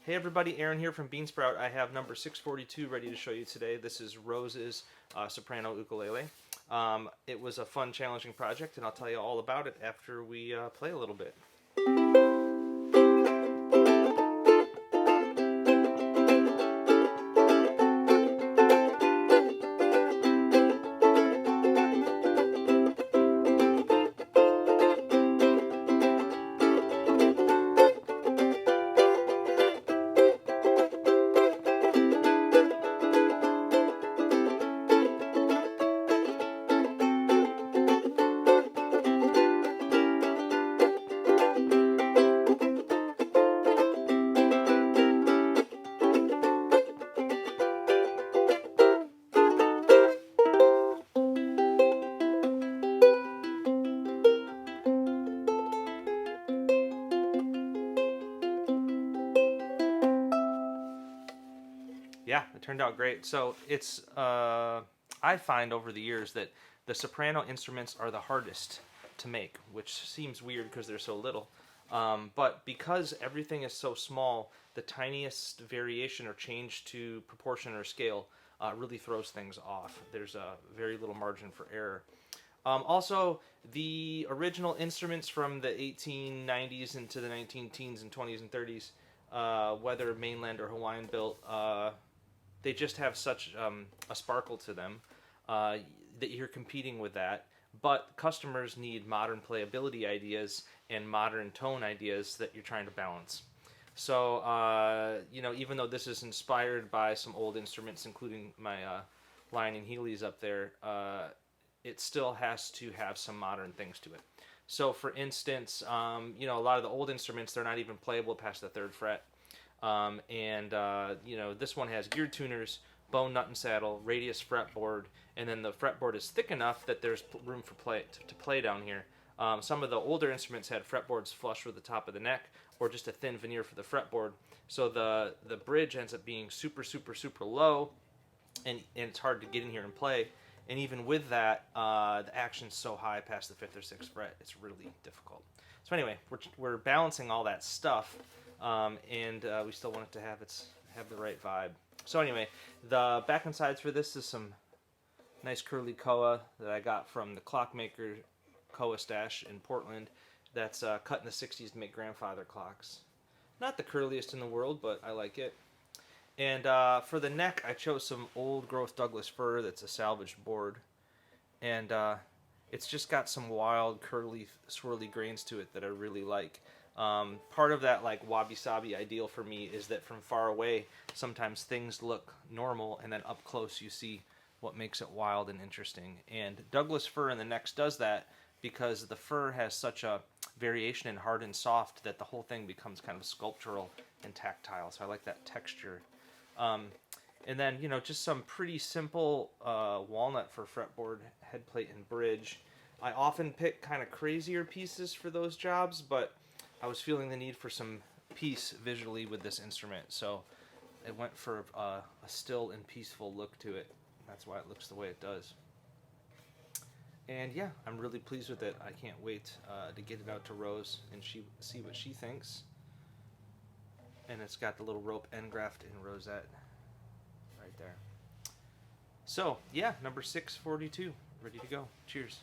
Hey everybody, Aaron here from Beansprout. I have number 642 ready to show you today. This is Rose's Soprano ukulele. It was a fun, challenging project, and I'll tell you all about it after we play a little bit. Yeah, it turned out great. So it's, I find over the years that the soprano instruments are the hardest to make, which seems weird because they're so little. But because everything is so small, the tiniest variation or change to proportion or scale really throws things off. There's very little margin for error. Also, the original instruments from the 1890s into the 19 teens and 20s and 30s, whether mainland or Hawaiian built, they just have such a sparkle to them that you're competing with that. But customers need modern playability ideas and modern tone ideas that you're trying to balance. So, even though this is inspired by some old instruments, including my Lion and Healy's up there, it still has to have some modern things to it. So, for instance, a lot of the old instruments, they're not even playable past the 3rd fret. This one has gear tuners, bone, nut, and saddle, radius fretboard, and then the fretboard is thick enough that there's room for to play down here. Some of the older instruments had fretboards flush with the top of the neck, or just a thin veneer for the fretboard. So the bridge ends up being super, super, super low, and it's hard to get in here and play. And even with that, the action's so high past the 5th or 6th fret, it's really difficult. So anyway, we're balancing all that stuff. We still want it to have the right vibe. So anyway, the back and sides for this is some nice curly koa that I got from the clockmaker koa stash in Portland. That's cut in the 60s to make grandfather clocks. Not the curliest in the world, but I like it. And for the neck, I chose some old growth Douglas fir that's a salvaged board. And it's just got some wild, curly, swirly grains to it that I really like. Part of that like wabi-sabi ideal for me is that from far away sometimes things look normal, and then up close you see what makes it wild and interesting. And Douglas fir in the necks does that because the fir has such a variation in hard and soft that the whole thing becomes kind of sculptural and tactile. So I like that texture. And then just some pretty simple walnut for fretboard, headplate, and bridge. I often pick kind of crazier pieces for those jobs, but I was feeling the need for some peace visually with this instrument, so it went for a still and peaceful look to it. That's why it looks the way it does. And yeah, I'm really pleased with it. I can't wait to get it out to Rose and see what she thinks. And it's got the little rope end graft and rosette right there. So yeah, number 642, ready to go. Cheers.